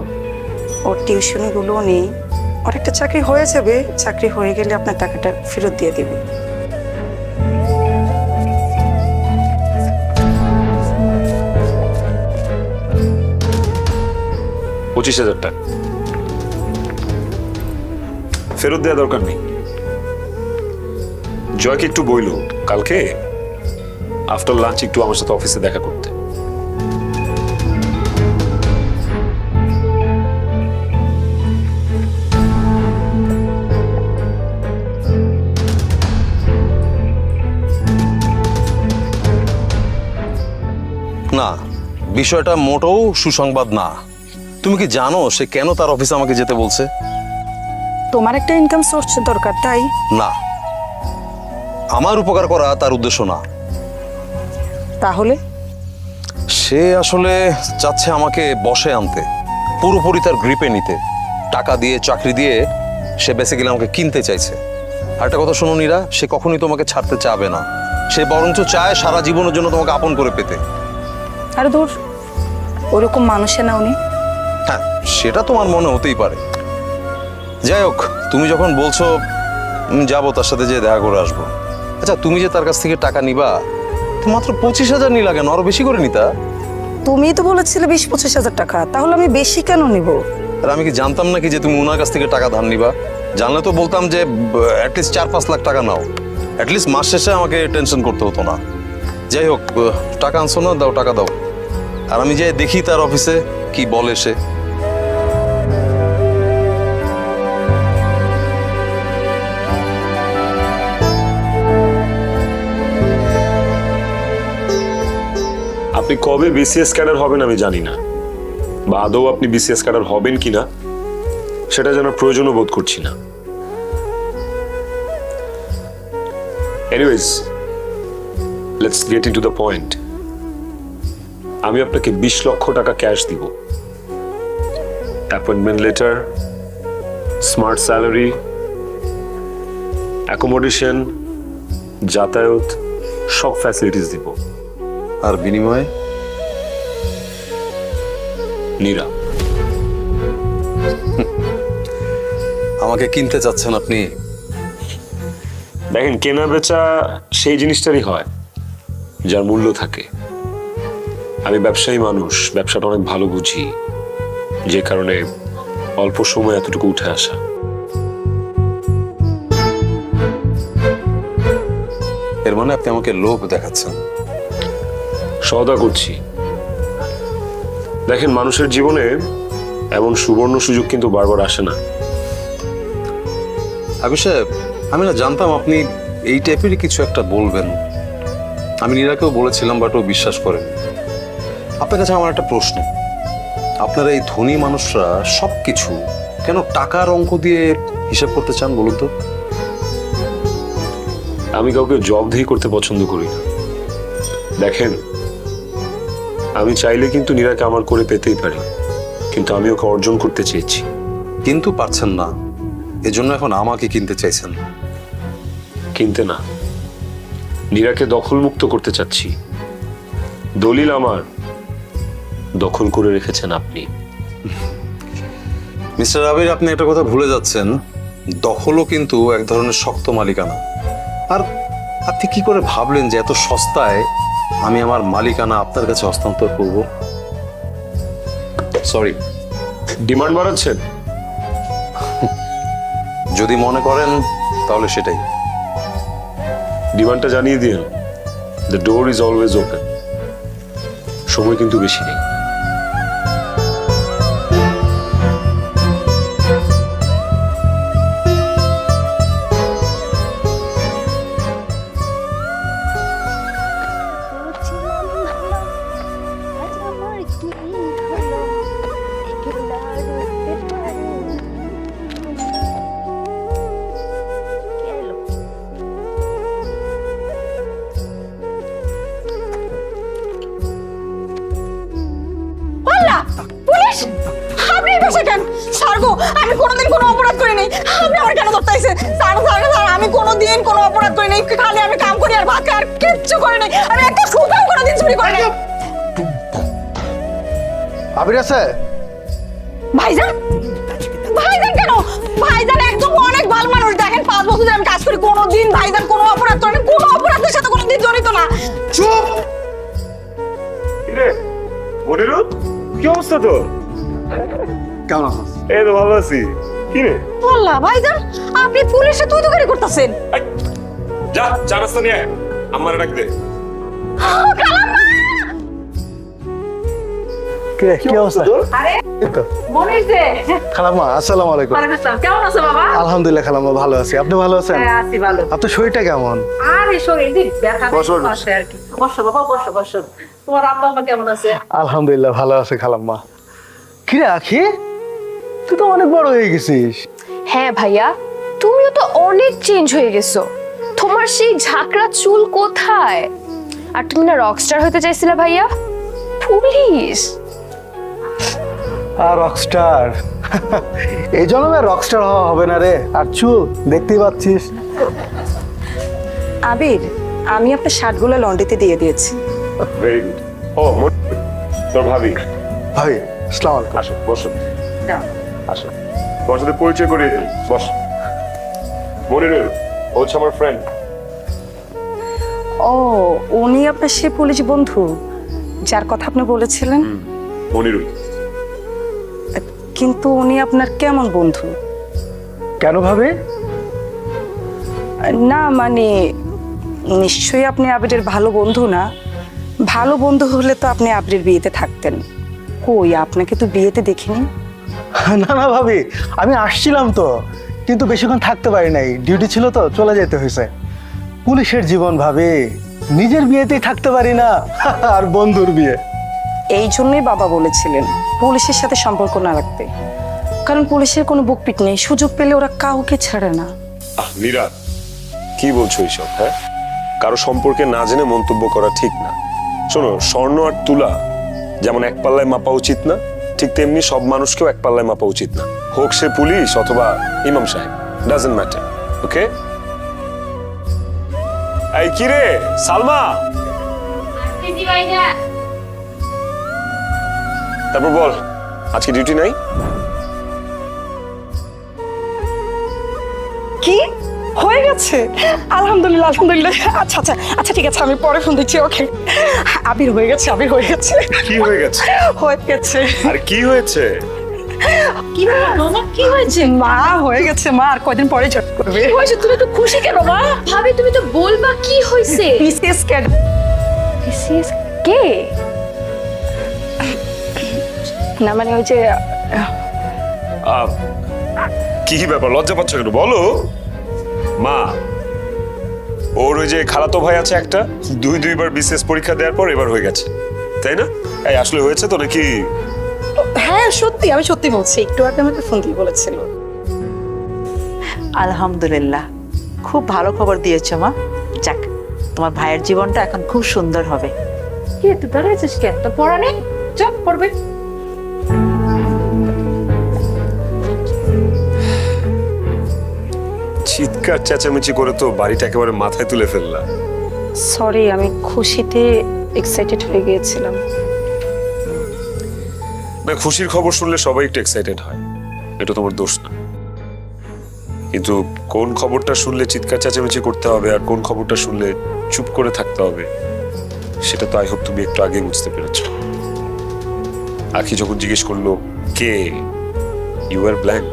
S2: ওর টিউশনিগুলোও নেই। ওর একটা চাকরি হয়ে যাবে, চাকরি হয়ে গেলে আপনার টাকাটা ফেরত দিয়ে দেবে।
S1: $25,000 টাকা ফেরত দেওয়া দরকার নেই। জয়কে একটু বইলো কালকে আফটার লাঞ্চ একটু আমার সাথে অফিসে দেখা করতে।
S3: না, বিষয়টা মোটেও সুসংবাদ না। তুমি কি জানো সে কেন তার অফিসে আমাকে যেতে বলছে?
S2: তোমার একটা ইনকাম সোর্স দরকার, তাই?
S3: না, আমার উপকার করা তার উদ্দেশ্য না।
S2: তাহলে?
S3: সে আসলে চাচ্ছে আমাকে বসে আনতে, পুরোপুরি তার গ্রিপে নিতে। টাকা দিয়ে, চাকরি দিয়ে সে বেসিক্যালি আমাকে কিনতে চাইছে। আর একটা কথা শোনো নীরা, সে কখনোই তোমাকে ছাড়তে চাবে না। সে বরঞ্চ চায় সারা জীবনের জন্য তোমাকে আপন করে পেতে।
S2: আরে দূর, ওরকম মানুষে না উনি।
S3: হ্যাঁ, সেটা তোমার মনে হতেই পারে। যাই হোক, তুমি যখন বলছো যাবো, তার সাথে যে দেখা করে আসবো। আচ্ছা, তুমি যে তার কাছ থেকে টাকা নিবা, তো মাত্র 25,000 নিলা কেন? আরো বেশি করে নিতা।
S2: তুমিই তো বলেছিলে 20-25 হাজার টাকা, তাহলে আমি বেশি কেন নিব?
S3: আর আমি কি জানতাম নাকি যে তুমি ওনার কাছ থেকে টাকা ধার নিবা? জানলে তো বলতাম যে অ্যাটলিস্ট 4-5 লাখ টাকা নাও, অ্যাটলিস্ট মাস শেষে আমাকে টেনশন করতে হতো না। যাই হোক, টাকা আনছো না, দাও, টাকা দাও। আর আমি যাই দেখি তার অফিসে কি বলে সে।
S1: আপনি কবে বিসিএস ক্যাডার হবেন আমি জানি না, বা আদৌ আপনি বিসিএস ক্যাডার হবেন কিনা সেটা জানার প্রয়োজনও বোধ করছি না। Anyways, let's get into the point. আমি আপনাকে 20 লক্ষ টাকা ক্যাশ দিব, appointment letter, smart salary, accommodation, যাতায়াত, সব ফ্যাসিলিটিস দিব।
S3: আর বিনিময়ে
S1: নীরা।
S3: আমাকে কিনতে চাচ্ছেন আপনি?
S1: দেখেন, কেনা বেচা সেই জিনিসটারই হয় যার মূল্য থাকে। আমি ব্যবসায়ী মানুষ, ব্যবসাটা অনেক ভালো বুঝি, যে কারণে অল্প সময় এতটুকু উঠে আসা।
S3: এর মানে আপনি আমাকে লোভ দেখাচ্ছেন?
S1: সওদা করছি। দেখেন, মানুষের জীবনে এমন সুবর্ণ সুযোগ কিন্তু বারবার আসে না।
S3: আবু সাহেব, আমি না জানতাম আপনি এই টাইপেরই কিছু একটা বলবেন। আমি নীরাকেও বলেছিলাম, বাট ও বিশ্বাস করেন। আপনার কাছে আমার একটা প্রশ্ন, আপনারা এই ধনী মানুষরা সবকিছু কেন টাকার অঙ্ক দিয়ে হিসাব করতে চান বলুন তো?
S1: আমি কাউকে জবাবদিহি করতে পছন্দ করি না। দেখেন, আমি চাইলে কিন্তু নীরাকে আমার করে পেতেই পারি, কিন্তু আমি ওকে অর্জন করতে চেয়েছি।
S3: কিন্তু পারছেন না, এজন্য এখন আমাকে কিনতে চাইছেন।
S1: কিনতে না, নীরাকে দখল মুক্ত করতে চাচ্ছি। দলিল আমার, দখল করে রেখেছেন আপনি।
S3: মিস্টার আবির, আপনি একটা কথা ভুলে যাচ্ছেন, দখলও কিন্তু এক ধরনের শক্ত মালিকানা। আর আপনি কি করে ভাবলেন যে এত সস্তায় আমি আমার মালিকানা আপনার কাছে হস্তান্তর করব? সরি।
S1: ডিমান্ড বাড়াচ্ছেন?
S3: যদি মনে করেন তাহলে সেটাই।
S1: ডিমান্ডটা জানিয়ে দিন। The door is always open. সময় কিন্তু বেশি নেই।
S2: পুলিশ! আপনি এই বাসায় কেন? স্যার গো, আমি কোনোদিন কোনো অপরাধ করি নাই। আপনি আমার কেন ধরতে আইছেন? স্যার স্যার স্যার, আমি কোনোদিন কোনো অপরাধ করি নাই। খালি আমি কাম করি আর ভাত খাই, আর কিচ্ছু করি নাই। আমি একটা সুতাও কোনোদিন চুরি করি নাই।
S7: আবির আছে?
S2: ভাইজান? ভাইজান কেন? ভাইজান একদম অনেক ভালো মানুষ। দেখেন, 5 বছর ধরে আমি কাজ করি, কোনোদিন ভাইজান কোনো অপরাধ করেনি, কোনো অপরাধের সাথে কোনোদিন জড়িত না।
S1: চুপ! মনিরুল, কি অবস্থা তোর?
S7: কেমন আছিস?
S1: এই তো ভালো আছি। কি রে?
S2: আল্লাহ, ভাইজান আপনি পুলিশে তুই তুকারি করতেছেন?
S1: যা, চা নাস্তা নিয়ে আয়, আমারে ডাক দে।
S7: কি অবস্থা?
S2: আরে
S7: এই তো।
S2: মনির যে।
S7: খালাম্মা, আসসালামু আলাইকুম।
S2: কেমন আছো বাবা?
S7: আলহামদুলিল্লাহ খালাম্মা, ভালো আছি। আপনি ভালো আছেন?
S2: আছি ভালো।
S7: আপনার শরীরটা কেমন?
S2: আরে শরীর দিন ব্যথা
S1: বসো, বসো।
S2: আছে আর কি। বসো বাবা, বসো বসো। তোমার আব্বা আম্মা কেমন আছে?
S7: আলহামদুলিল্লাহ ভালো আছে খালাম্মা। কি রে আখি, তুই তো অনেক বড় হয়ে গেছিস।
S5: হ্যাঁ ভাইয়া, তুমিও তো অনেক চেঞ্জ হয়ে গেছো। তোমার সেই ঝাঁকড়া চুল কোথায়? আর তুমি না রকস্টার হতে চাইছিলে ভাইয়া? পুলিশ!
S7: আর রকস্টার? এই জন্মে রকস্টার হওয়া হবে না রে। আর চুল দেখতেই পাচ্ছিস।
S2: আবির, আমি আপনার শার্টগুলো লন্ড্রিতে দিয়ে দিয়েছি।
S1: Very good. ও, মনিরুল, তোর ভাবি।
S7: ভাই আসসালামু আলাইকুম।
S1: আসো, বসো। আসো, তোমার সাথে পরিচয় করিয়ে দিই। বস। মনিরুল, ও হচ্ছে আমার ফ্রেন্ড।
S2: ও, উনি আপনার সে পুলিশ বন্ধু যার কথা আপনি বলেছিলেন?
S1: মনিরুল।
S2: কিন্তু উনি আপনার কেমন বন্ধু?
S7: কেন ভাবে?
S2: না মানে, নিশ্চয়ই আপনি আবিরের ভালো বন্ধু না। ভালো বন্ধু হলে তো আপনি আবিরের বিয়েতে থাকতেন। কই, আপনাকে তো বিয়েতে দেখিনি।
S7: না না ভাবি, আমি আসছিলাম তো, কিন্তু বেশিক্ষণ থাকতে পারি নাই, ডিউটি ছিল তো চলে যেতে হয়েছে। পুলিশের জীবন ভাবি, নিজের বিয়েতেই থাকতে পারি না, আর বন্ধুর বিয়ে।
S2: এই জন্যই বাবা বলেছিলেন পুলিশের সাথে সম্পর্ক না রাখতে, কারণ পুলিশের কোনো বুকপিট নেই, সুযোগ পেলে ওরা কাউকে ছাড়ে না।
S1: মীরা, কি বলছো এইসব? হ্যাঁ, কারো সম্পর্কে না জেনে মন্তব্য করা ঠিক না। শোনো, স্বর্ণ আর তুলা যেমন এক পাল্লায় মাপা উচিত না, ঠিক তেমনি সব মানুষকেও এক পাল্লায় মাপা উচিত না, হোক সে পুলিশ অথবা ইমাম সাহেব, ডাজন্ট ম্যাটার। ওকে? এই কি রে সালমা, তারপর বল, আজকে ডিউটি নাই?
S2: কি হয়ে গেছে? আলহামদুলিল্লাহ, আলহামদুলিল্লাহ। আচ্ছা আচ্ছা আচ্ছা, ঠিক আছে, আমি পরে ফোন দিচ্ছি। ওকে, আবির হয়ে গেছে, আবির হয়ে গেছে।
S1: কি হয়ে গেছে?
S2: হয়ে গেছে।
S1: আর কি হয়েছে?
S2: কি কি হয়েছে? মা হয়ে গেছে, মা আর কয়দিন পরে জব করবে।
S5: হয়েছে, তুমি তো খুশি কেন মা? ভাবি তুমি তো বলবা কি হয়েছে।
S2: বিসিএস ক্যাড
S5: বিসিএস কে?
S2: না মানে ওই যে
S1: কি ব্যাপার, লজ্জা পাচ্ছ কেন? বলো। মা, ওর ওই যে খালাতো ভাই আছে একটা, দুইবার বিসিএস পরীক্ষা দেওয়ার পর এবার হয়ে গেছে, তাই না? এই আসলে হয়েছে তো নাকি?
S2: হ্যাঁ সত্যি, আমি সত্যি বলছি, একটু আগে আমাকে ফোন দিয়ে বলেছিল।
S4: আলহামদুলিল্লাহ, খুব ভালো খবর দিয়েছো মা। যাক, তোমার ভাইয়ের জীবনটা এখন খুব সুন্দর হবে।
S5: কি তুই দাঁড়াইছিস কেন? তো পড়া নেই, চল পড়বে।
S1: চিৎকার চেঁচামেচি করে তো বাড়িটা একেবারে মাথায় তুলে ফেললাম।
S2: সরি, আমি খুশিতে এক্সাইটেড হয়ে গিয়েছিলাম।
S1: না, খুশির খবর শুনলে সবাই একটু এক্সাইটেড হয়, এটা তোমার দোষ না। কিন্তু কোন খবরটা শুনলে চিৎকার চেঁচামেচি করতে হবে আর কোন খবরটা শুনলে চুপ করে থাকতে হবে, সেটা তো আই হোপ তুমি একটু আগে বুঝতে পেরেছো। আখি যখন জিজ্ঞেস করলো কে, ইউ আর ব্ল্যাঙ্ক।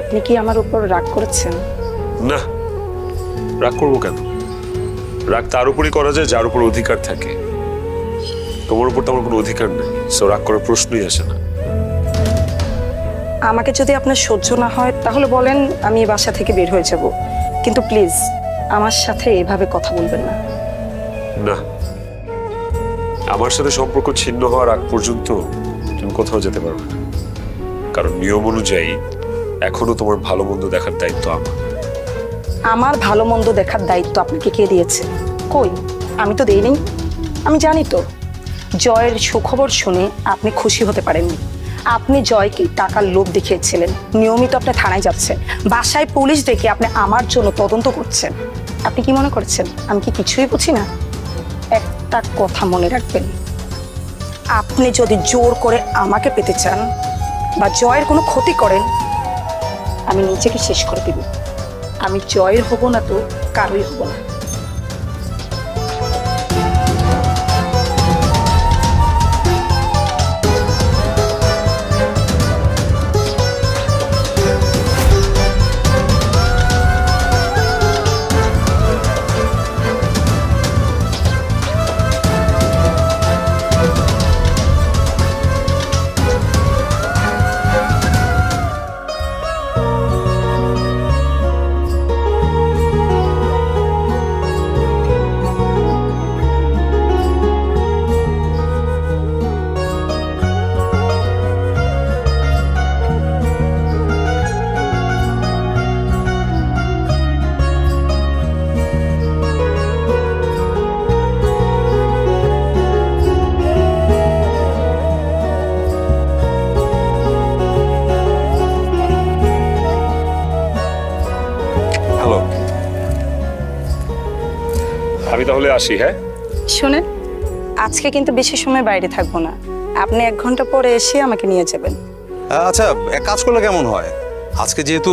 S2: আপনি কি আমার উপর রাগ করেছেন?
S1: না, রাগ করবো কেন? রাগ তার উপরই করা যায় যার উপর অধিকার থাকে। তোমার উপর তো আমার কোনো অধিকার নেই, সো রাগ করার প্রশ্নই আসে না।
S2: আমাকে যদি আপনার সহ্য না হয় তাহলে বলেন, আমি এই বাসা থেকে বের হয়ে যাব, কিন্তু প্লিজ আমার সাথে এভাবে কথা বলবেন না।
S1: না, আমার সাথে সম্পর্ক ছিন্ন হওয়ার আগ পর্যন্ত তুমি কোথাও যেতে পারবে না, কারণ নিয়ম অনুযায়ী এখনো তোমার ভালো মন্দ দেখার দায়িত্ব আমার।
S2: আমার ভালো মন্দ দেখার দায়িত্ব আপনাকে কে দিয়েছে? কই, আমি তো দেইনি। আমি জানি তো, জয়ের সুখবর শুনে আপনি খুশি হতে পারেননি। আপনি জয়কে টাকার লোভ দেখিয়েছিলেন, নিয়মিত আপনি থানায় যাচ্ছেন, বাসায় পুলিশ ডেকে আপনি আমার জন্য তদন্ত করছেন। আপনি কি মনে করছেন আমি কি কিছুই বুঝি না? একটা কথা মনে রাখবেন, আপনি যদি জোর করে আমাকে পেতে চান বা জয়ের কোনো ক্ষতি করেন, আমি নিজেকে শেষ করে দিব। আমি জয়ের হব না তো কারোই হব না।
S1: হ্যালো, আমি তাহলে আসি। হ্যাঁ
S2: শোনেন, আজকে কিন্তু বেশি সময় বাইরে থাকবো না, আপনি 1 ঘন্টা পরে এসে আমাকে নিয়ে যাবেন।
S3: আচ্ছা, এক কাজ করলে কেমন হয়? আজকে যেহেতু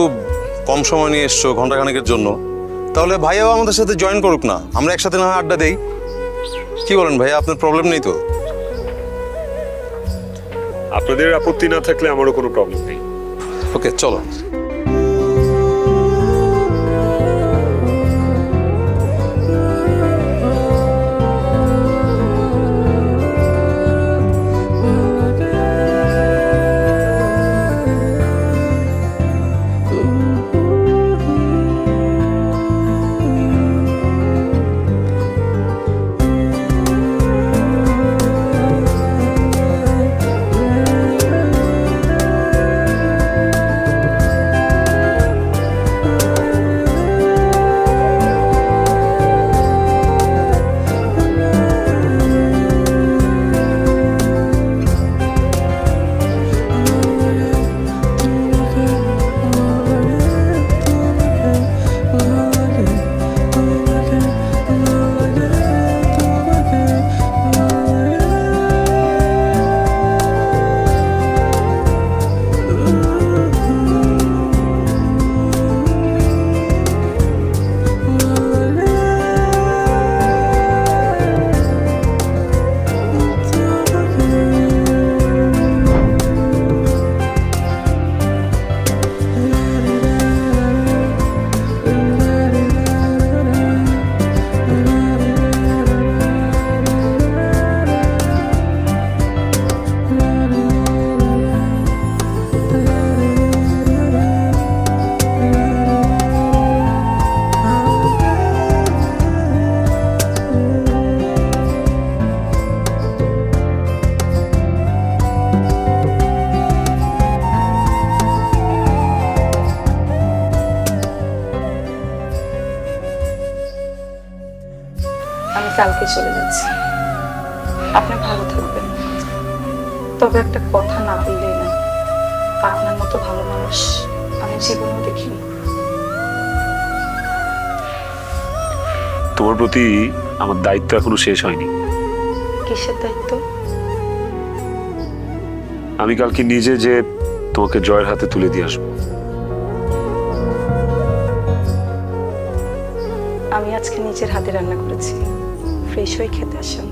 S3: কম সময় নিয়ে এসছো, ঘন্টাখানেকের জন্য, তাহলে ভাইয়াও আমাদের সাথে জয়েন করুক না, আমরা একসাথে না হয় আড্ডা দেই। কি বলেন ভাইয়া, আপনার প্রবলেম নেই তো?
S1: আপনাদের আপত্তি না থাকলে আমারও কোনো প্রবলেম নেই।
S3: ওকে, চলো।
S2: কালকে চলে যাচ্ছি। আপনি ভালো থাকবেন। তবে একটা কথা না বললেই না, আপনার মতো ভালো মানুষ আমি জীবনেও দেখিনি।
S1: তোমার প্রতি আমার দায়িত্ব এখনো শেষ হয়নি।
S2: কিসের দায়িত্ব?
S1: আমি কালকে নিজে যে তোমাকে জয়ের হাতে তুলে দিয়ে আসবো।
S2: আমি আজকে নিজের হাতে রান্না করেছি, ফ্রেশ হয়ে খেতে আসেন।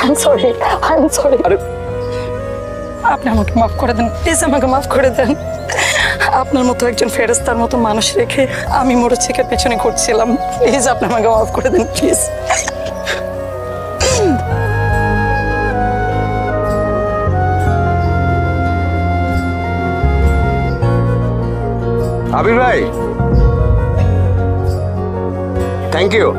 S2: I'm sorry. আপনি আমাকে মাফ করে দেন, প্লিজ আমাকে মাফ করে দেন। আপনার মতো একজন ফেরেশতার মতো মানুষ রেখে আমি মরুচিকের পেছনে ঘুরছিলাম। প্লিজ আপনি আমাকে মাফ করে দেন, প্লিজ।
S3: আবির ভাই, থ্যাংক ইউ।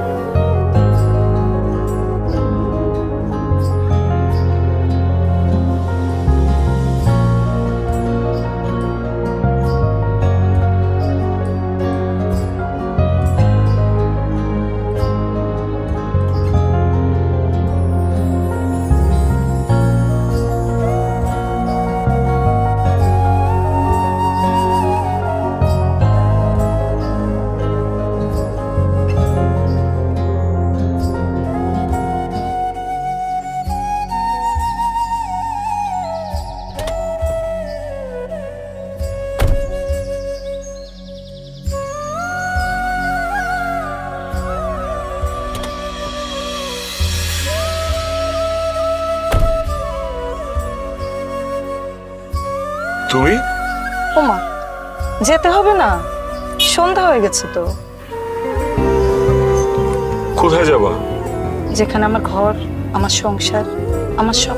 S1: তুমি?
S2: ওমা, যেতে হবে না, সন্ধ্যা হয়ে গেছে তো।
S1: কোথায় যাবা?
S2: যেখানে আমার ঘর, আমার সংসার, আমার সব